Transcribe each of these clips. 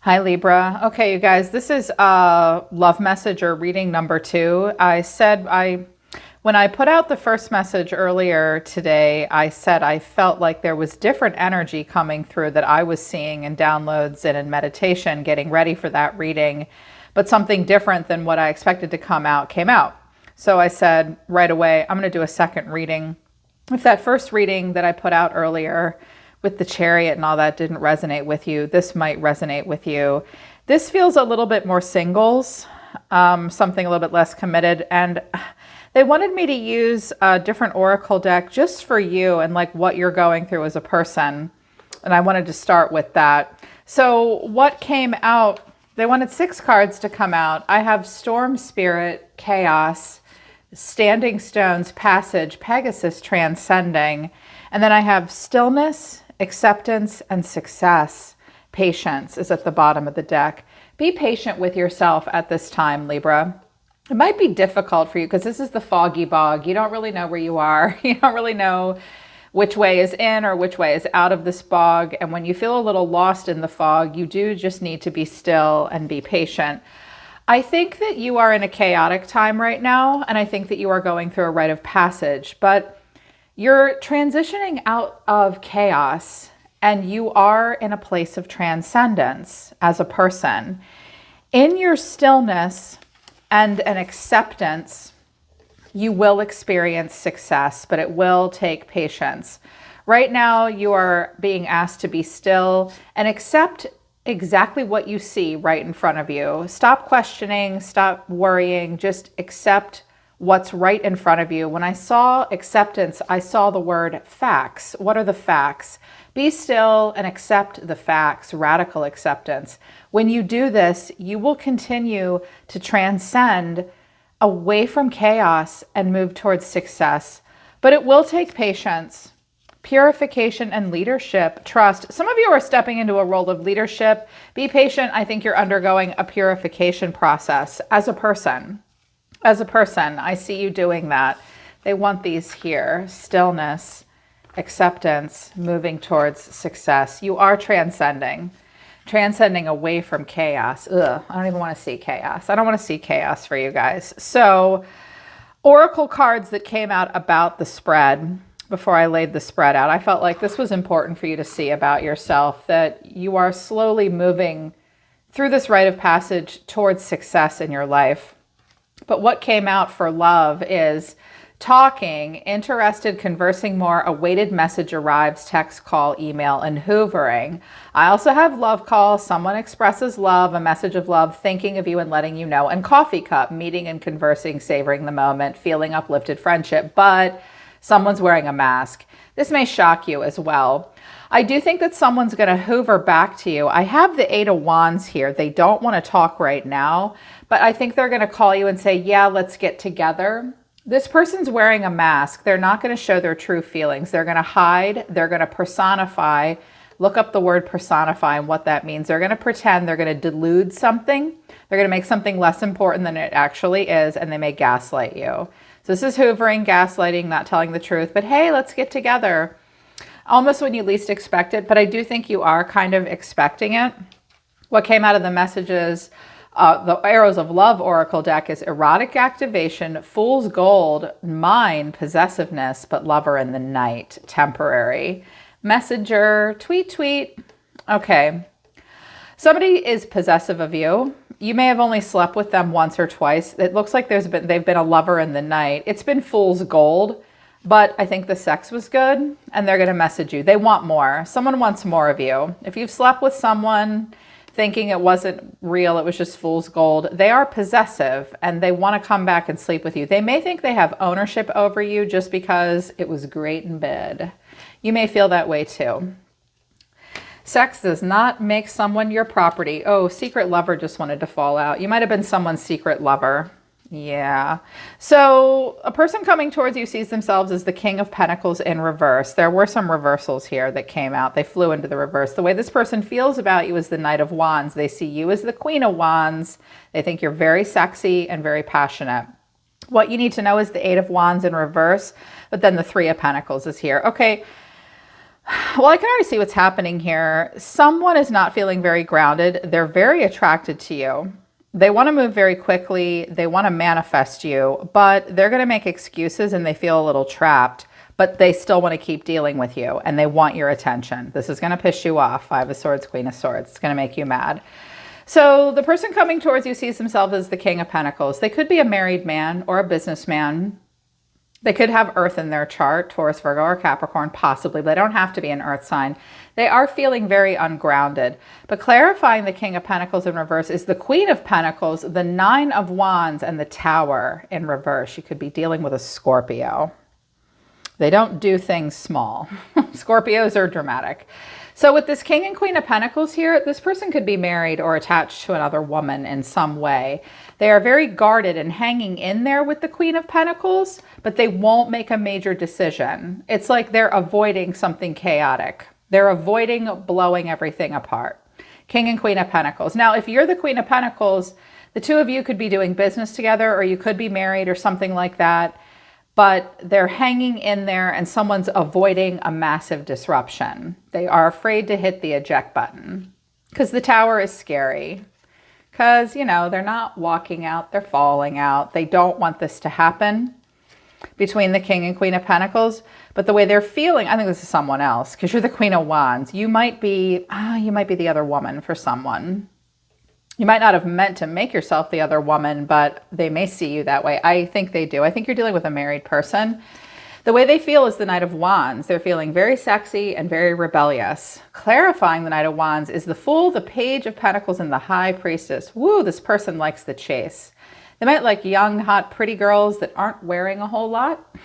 Hi Libra. Okay, you guys, this is love message or reading number 2. When I put out the first message earlier today, I said I felt like there was different energy coming through that I was seeing in downloads and in meditation, getting ready for that reading, but something different than what I expected to come out came out. So I said right away, I'm going to do a second reading. If that first reading that I put out earlier with the chariot and all that didn't resonate with you, this might resonate with you. This feels a little bit more singles, something a little bit less committed. And they wanted me to use a different oracle deck just for you and like what you're going through as a person. And I wanted to start with that. So what came out, they wanted 6 cards to come out. I have Storm Spirit, Chaos, Standing Stones, Passage, Pegasus, Transcending. And then I have Stillness, Acceptance, and Success. Patience is at the bottom of the deck. Be patient with yourself at this time, Libra. It might be difficult for you because this is the foggy bog. You don't really know where you are. You don't really know which way is in or which way is out of this bog. And when you feel a little lost in the fog, you do just need to be still and be patient. I think that you are in a chaotic time right now, and I think that you are going through a rite of passage, but you're transitioning out of chaos and you are in a place of transcendence as a person. In your stillness and an acceptance, you will experience success, but it will take patience. Right now, you are being asked to be still and accept exactly what you see right in front of you. Stop questioning, stop worrying, just accept what's right in front of you. When I saw acceptance, I saw the word facts. What are the facts? Be still and accept the facts, radical acceptance. When you do this, you will continue to transcend away from chaos and move towards success. But it will take patience, purification, and leadership. Trust. Some of you are stepping into a role of leadership. Be patient. I think you're undergoing a purification process as a person. As a person, I see you doing that. They want these here. Stillness, acceptance, moving towards success. You are transcending away from chaos. Ugh, I don't even want to see chaos. I don't want to see chaos for you guys. So, oracle cards that came out about the spread before I laid the spread out. I felt like this was important for you to see about yourself, that you are slowly moving through this rite of passage towards success in your life. But what came out for love is talking, interested, conversing more, awaited message arrives, text, call, email, and hoovering. I also have love call, someone expresses love, a message of love, thinking of you and letting you know, and coffee cup, meeting and conversing, savoring the moment, feeling uplifted friendship, but someone's wearing a mask. This may shock you as well. I do think that someone's going to hoover back to you. I have the 8 of Wands here. They don't want to talk right now, but I think they're going to call you and say, yeah, let's get together. This person's wearing a mask. They're not going to show their true feelings. They're going to hide. They're going to personify. Look up the word personify and what that means. They're going to pretend. They're going to delude something. They're going to make something less important than it actually is, and they may gaslight you. So this is hoovering, gaslighting, not telling the truth, but hey, let's get together. Almost when you least expect it, but I do think you are kind of expecting it. What came out of the messages, the Arrows of Love Oracle deck is erotic activation, fool's gold, mine, possessiveness, but lover in the night, temporary. Messenger, tweet, tweet. Okay. Somebody is possessive of you. You may have only slept with them once or twice. It looks like they've been a lover in the night. It's been fool's gold. But I think the sex was good and they're going to message you. They want more. Someone wants more of you. If you've slept with someone thinking it wasn't real, it was just fool's gold, they are possessive and they want to come back and sleep with you. They may think they have ownership over you just because it was great in bed. You may feel that way too. Sex does not make someone your property. Oh, secret lover just wanted to fall out. You might have been someone's secret lover. Yeah. So a person coming towards you sees themselves as the King of Pentacles in reverse. There were some reversals here that came out. They flew into the reverse. The way this person feels about you is the Knight of Wands. They see you as the Queen of Wands. They think you're very sexy and very passionate. What you need to know is the 8 of Wands in reverse, but then the 3 of Pentacles is here. Okay. Well, I can already see what's happening here. Someone is not feeling very grounded. They're very attracted to you. They want to move very quickly. They want to manifest you, but they're going to make excuses and they feel a little trapped, but they still want to keep dealing with you and they want your attention. This is going to piss you off. Five of Swords, Queen of Swords. It's going to make you mad. So the person coming towards you sees themselves as the King of Pentacles. They could be a married man or a businessman. They could have Earth in their chart, Taurus, Virgo, or Capricorn, possibly, but they don't have to be an Earth sign. They are feeling very ungrounded. But clarifying the King of Pentacles in reverse is the Queen of Pentacles, the Nine of Wands, and the Tower in reverse. You could be dealing with a Scorpio. They don't do things small. Scorpios are dramatic. So with this King and Queen of Pentacles here, this person could be married or attached to another woman in some way. They are very guarded and hanging in there with the Queen of Pentacles, but they won't make a major decision. It's like they're avoiding something chaotic. They're avoiding blowing everything apart. King and Queen of Pentacles. Now, if you're the Queen of Pentacles, the two of you could be doing business together, or you could be married or something like that, but they're hanging in there and someone's avoiding a massive disruption. They are afraid to hit the eject button because the Tower is scary. Because, you know, they're not walking out, they're falling out. They don't want this to happen between the King and Queen of Pentacles. But the way they're feeling, I think this is someone else, because you're the Queen of Wands. You might be the other woman for someone. You might not have meant to make yourself the other woman, but they may see you that way. I think they do. I think you're dealing with a married person. The way they feel is the Knight of Wands. They're feeling very sexy and very rebellious. Clarifying the Knight of Wands is the Fool, the Page of Pentacles, and the High Priestess. Woo, this person likes the chase. They might like young, hot, pretty girls that aren't wearing a whole lot.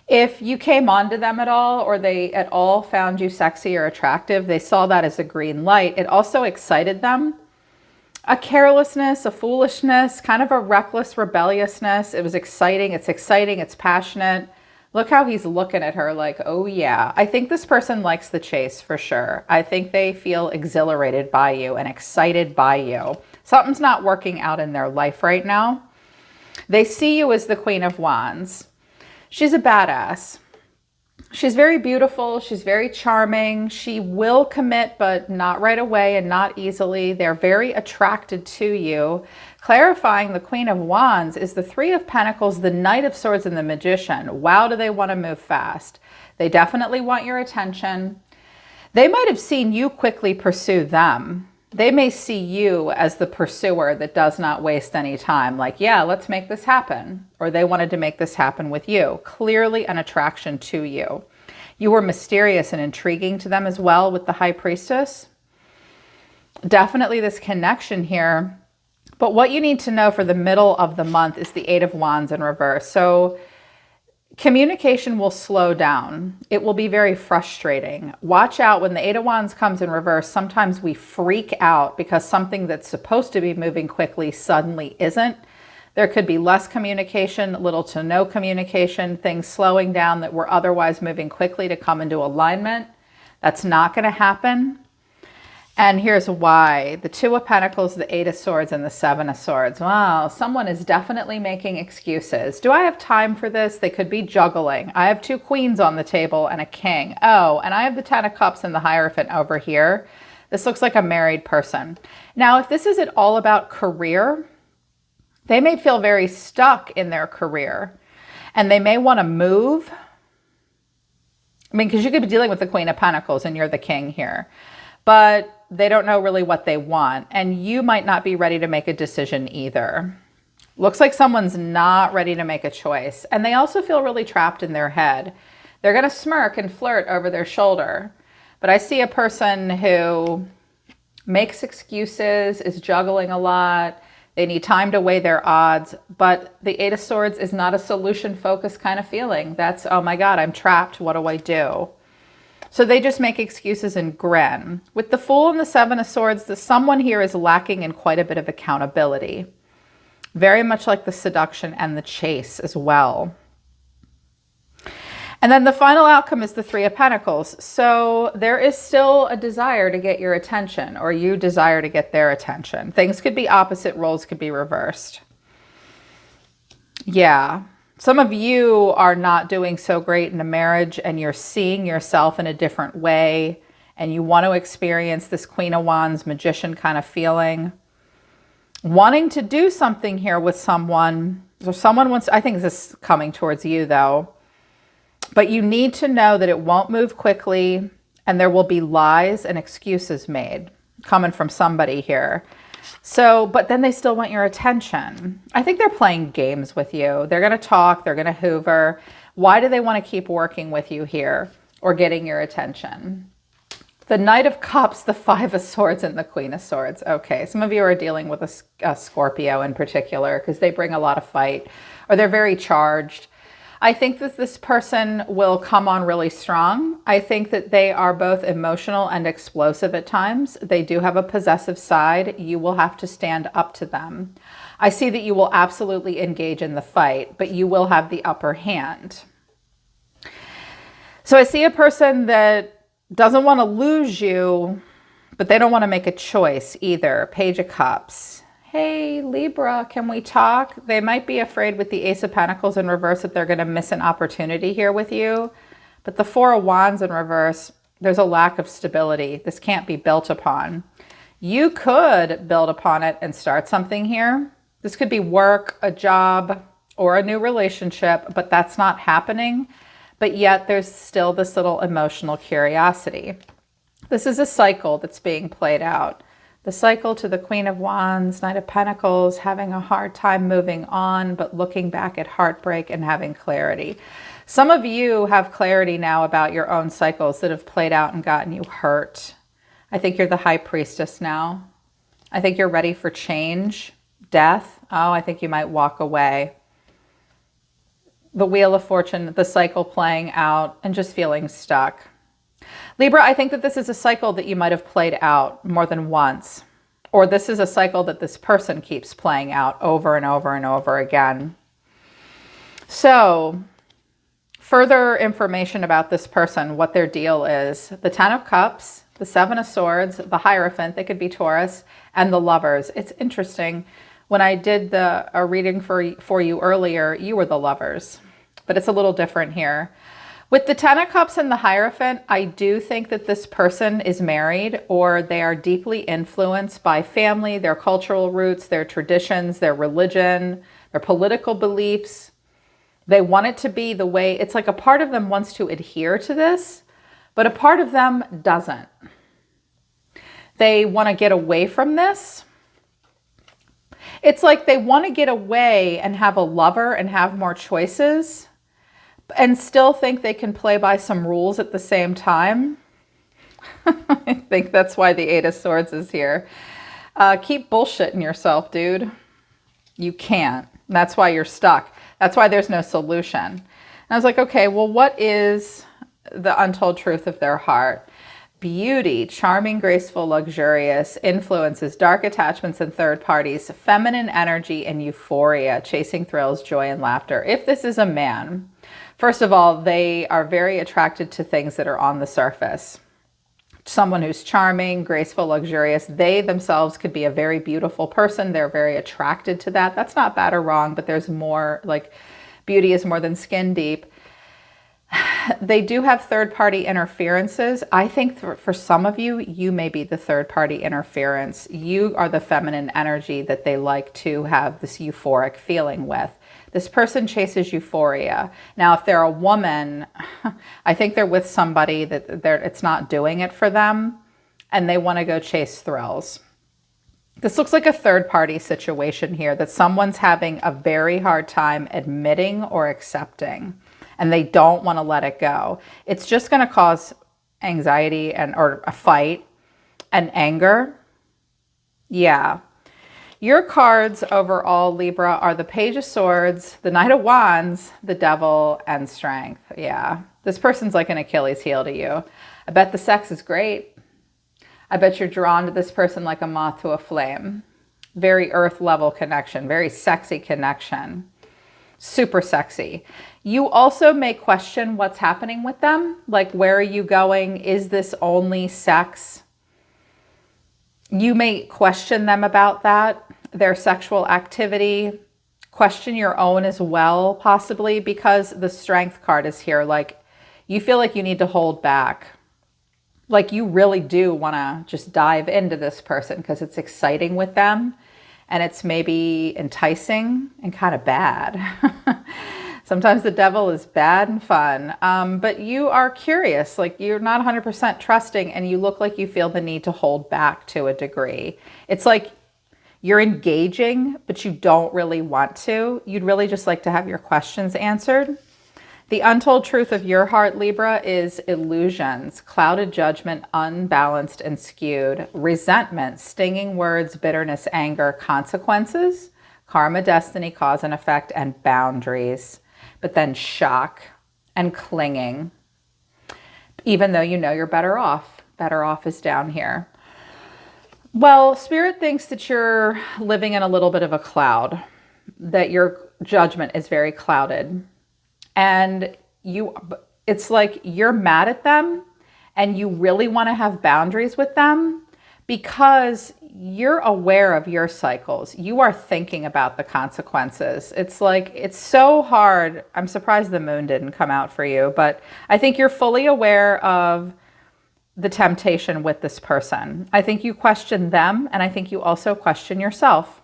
If you came onto them at all, or they at all found you sexy or attractive, they saw that as a green light. It also excited them. A carelessness, a foolishness, kind of a reckless rebelliousness. It was exciting. It's passionate. Look how he's looking at her like, oh yeah. I think this person likes the chase for sure. I think they feel exhilarated by you and excited by you. Something's not working out in their life right now. They see you as the Queen of Wands. She's a badass. She's very beautiful. She's very charming. She will commit, but not right away and not easily. They're very attracted to you. Clarifying the Queen of Wands is the Three of Pentacles, the Knight of Swords, and the Magician. Wow, do they want to move fast. They definitely want your attention. They might have seen you quickly pursue them. They may see you as the pursuer that does not waste any time. Like, yeah, let's make this happen. Or they wanted to make this happen with you. Clearly an attraction to you. You were mysterious and intriguing to them as well with the High Priestess. Definitely this connection here. But what you need to know for the middle of the month is the Eight of Wands in reverse. So communication will slow down. It will be very frustrating. Watch out when the Eight of Wands comes in reverse. Sometimes we freak out because something that's supposed to be moving quickly suddenly isn't. There could be less communication, little to no communication, things slowing down that were otherwise moving quickly to come into alignment. That's not going to happen. And here's why. The Two of Pentacles, the Eight of Swords, and the Seven of Swords. Wow, someone is definitely making excuses. Do I have time for this? They could be juggling. I have two queens on the table and a king. Oh, and I have the Ten of Cups and the Hierophant over here. This looks like a married person. Now, if this is at all about career, they may feel very stuck in their career and they may want to move. I mean, because you could be dealing with the Queen of Pentacles and you're the king here. But they don't know really what they want, and you might not be ready to make a decision either. Looks like someone's not ready to make a choice, and they also feel really trapped in their head. They're going to smirk and flirt over their shoulder, but I see a person who makes excuses, is juggling a lot. They need time to weigh their odds, but the Eight of Swords is not a solution-focused kind of feeling. That's, oh my God, I'm trapped. What do I do? So they just make excuses and grin. With the Fool and the Seven of Swords, someone here is lacking in quite a bit of accountability. Very much like the seduction and the chase as well. And then the final outcome is the Three of Pentacles. So there is still a desire to get your attention, or you desire to get their attention. Things could be opposite, roles could be reversed. Yeah. Some of you are not doing so great in a marriage and you're seeing yourself in a different way and you want to experience this Queen of Wands, Magician kind of feeling. Wanting to do something here with someone, or someone wants, I think this is coming towards you though, but you need to know that it won't move quickly and there will be lies and excuses made coming from somebody here. So, but then they still want your attention. I think they're playing games with you. They're going to talk. They're going to hoover. Why do they want to keep working with you here or getting your attention? The Knight of Cups, the Five of Swords, and the Queen of Swords. Okay, some of you are dealing with a Scorpio in particular because they bring a lot of fight or they're very charged. I think that this person will come on really strong. I think that they are both emotional and explosive at times. They do have a possessive side. You will have to stand up to them. I see that you will absolutely engage in the fight, but you will have the upper hand. So I see a person that doesn't want to lose you, but they don't want to make a choice either. Page of Cups. Hey, Libra, can we talk? They might be afraid with the Ace of Pentacles in reverse that they're going to miss an opportunity here with you. But the Four of Wands in reverse, there's a lack of stability. This can't be built upon. You could build upon it and start something here. This could be work, a job, or a new relationship, but that's not happening. But yet there's still this little emotional curiosity. This is a cycle that's being played out. The cycle to the Queen of Wands, Knight of Pentacles, having a hard time moving on, but looking back at heartbreak and having clarity. Some of you have clarity now about your own cycles that have played out and gotten you hurt. I think you're the High Priestess now. I think you're ready for change, death. Oh, I think you might walk away. The Wheel of Fortune, the cycle playing out and just feeling stuck. Libra, I think that this is a cycle that you might have played out more than once, or this is a cycle that this person keeps playing out over and over and over again. So, further information about this person, what their deal is: the Ten of Cups, the Seven of Swords, the Hierophant, they could be Taurus, and the Lovers. It's interesting. When I did a reading for you earlier, you were the Lovers, but it's a little different here. With the Ten of Cups and the Hierophant, I do think that this person is married or they are deeply influenced by family, their cultural roots, their traditions, their religion, their political beliefs. They want it to be the way, it's like a part of them wants to adhere to this, but a part of them doesn't. They want to get away from this. It's like they want to get away and have a lover and have more choices, and still think they can play by some rules at the same time. I think that's why the Eight of Swords is here. Keep bullshitting yourself, dude. You can't. That's why you're stuck. That's why there's no solution. And I was like, okay, well, what is the untold truth of their heart? Beauty, charming, graceful, luxurious, influences, dark attachments and third parties, feminine energy and euphoria, chasing thrills, joy and laughter. If this is a man, first of all, they are very attracted to things that are on the surface. Someone who's charming, graceful, luxurious. They themselves could be a very beautiful person. They're very attracted to that. That's not bad or wrong, but there's more, like, beauty is more than skin deep. They do have third-party interferences. I think for some of you, you may be the third-party interference. You are the feminine energy that they like to have this euphoric feeling with. This person chases euphoria. Now, if they're a woman, I think they're with somebody that it's not doing it for them, and they want to go chase thrills. This looks like a third-party situation here, that someone's having a very hard time admitting or accepting, and they don't want to let it go. It's just going to cause anxiety or a fight and anger. Yeah. Your cards overall, Libra, are the Page of Swords, the Knight of Wands, the Devil, and Strength. Yeah. This person's like an Achilles heel to you. I bet the sex is great. I bet you're drawn to this person like a moth to a flame. Very earth level connection, very sexy connection. Super sexy. You also may question what's happening with them. Like, where are you going? Is this only sex? You may question them about that, their sexual activity. Question your own as well, possibly, because the Strength card is here. Like, you feel like you need to hold back. Like, you really do want to just dive into this person because it's exciting with them and it's maybe enticing and kind of bad. Sometimes the devil is bad and fun, but you are curious. Like, you're not 100% trusting, and you look like you feel the need to hold back to a degree. It's like you're engaging, but you don't really want to. You'd really just like to have your questions answered. The untold truth of your heart, Libra, is illusions, clouded judgment, unbalanced and skewed, resentment, stinging words, bitterness, anger, consequences, karma, destiny, cause and effect, and boundaries. But then shock and clinging, even though you know you're better off. Better off is down here. Well, Spirit thinks that you're living in a little bit of a cloud, that your judgment is very clouded. And it's like you're mad at them and you really want to have boundaries with them because you're aware of your cycles. You are thinking about the consequences. It's like, it's so hard. I'm surprised the moon didn't come out for you, but I think you're fully aware of the temptation with this person. I think you question them, and I think you also question yourself.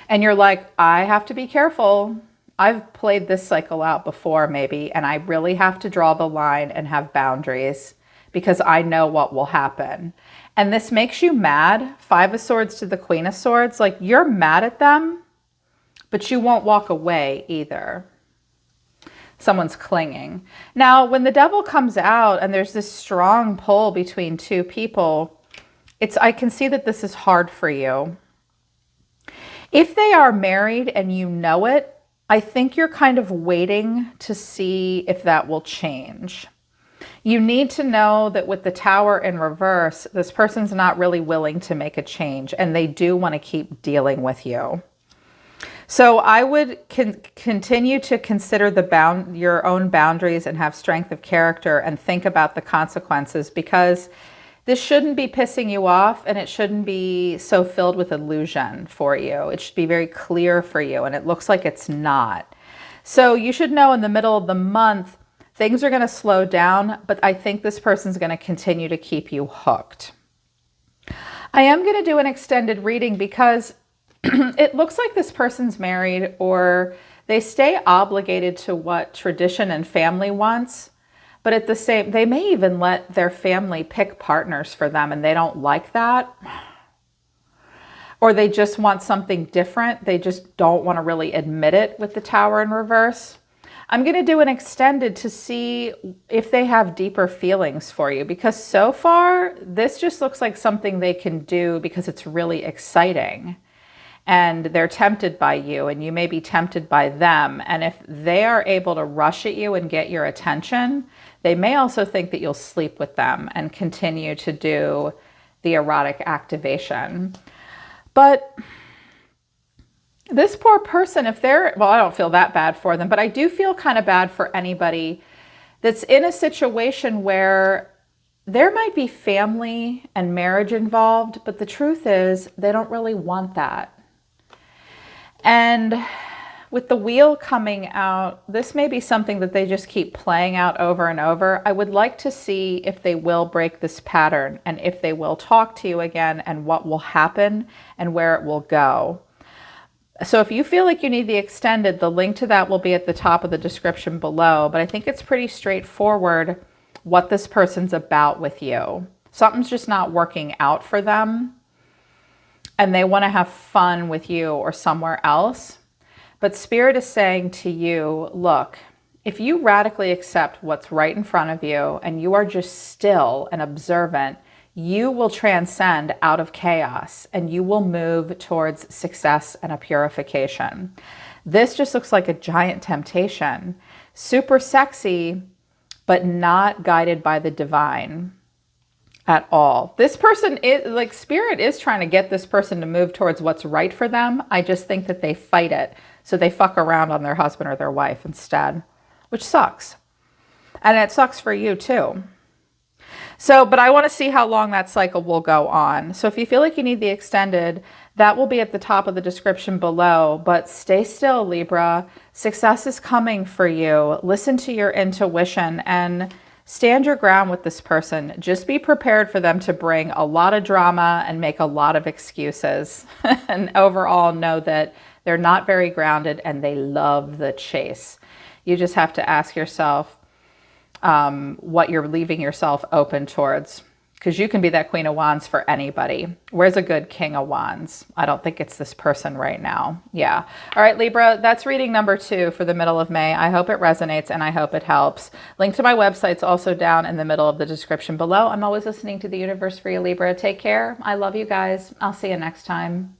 And you're like, I have to be careful. I've played this cycle out before maybe, and I really have to draw the line and have boundaries because I know what will happen. And this makes you mad. 5 of Swords to the Queen of Swords. Like, you're mad at them, but you won't walk away either. Someone's clinging. Now, when the devil comes out and there's this strong pull between two people, I can see that this is hard for you. If they are married and you know it, I think you're kind of waiting to see if that will change. You need to know that with the Tower in reverse, this person's not really willing to make a change, and they do want to keep dealing with you. So I would continue to consider your own boundaries and have strength of character and think about the consequences, because this shouldn't be pissing you off, and it shouldn't be so filled with illusion for you. It should be very clear for you, and it looks like it's not. So you should know in the middle of the month, things are going to slow down, but I think this person's going to continue to keep you hooked. I am going to do an extended reading because it looks like this person's married, or they stay obligated to what tradition and family wants. But at the same, they may even let their family pick partners for them, and they don't like that. Or they just want something different. They just don't want to really admit it with the Tower in reverse. I'm going to do an extended to see if they have deeper feelings for you, because so far, this just looks like something they can do because it's really exciting. And they're tempted by you, and you may be tempted by them. And if they are able to rush at you and get your attention, they may also think that you'll sleep with them and continue to do the erotic activation. But this poor person, I don't feel that bad for them, but I do feel kind of bad for anybody that's in a situation where there might be family and marriage involved, but the truth is they don't really want that. And with the Wheel coming out, this may be something that they just keep playing out over and over. I would like to see if they will break this pattern, and if they will talk to you again, and what will happen and where it will go. So if you feel like you need the extended, the link to that will be at the top of the description below. But I think it's pretty straightforward what this person's about with you. Something's just not working out for them, and they want to have fun with you or somewhere else. But Spirit is saying to you, look, if you radically accept what's right in front of you and you are just still and observant, you will transcend out of chaos and you will move towards success and a purification. This just looks like a giant temptation. Super sexy, but not guided by the divine at all. This person is like, Spirit is trying to get this person to move towards what's right for them. I just think that they fight it. So they fuck around on their husband or their wife instead, which sucks. And it sucks for you too. So, but I want to see how long that cycle will go on. So if you feel like you need the extended, That will be at the top of the description below, but stay still, Libra. Success is coming for you. Listen to your intuition and stand your ground with this person. Just be prepared for them to bring a lot of drama and make a lot of excuses. And overall, know that they're not very grounded and they love the chase. You just have to ask yourself what you're leaving yourself open towards. Because you can be that Queen of Wands for anybody. Where's a good King of Wands? I don't think it's this person right now. Yeah. All right, Libra, that's reading number 2 for the middle of May. I hope it resonates and I hope it helps. Link to my website's also down in the middle of the description below. I'm always listening to the universe for you, Libra. Take care. I love you guys. I'll see you next time.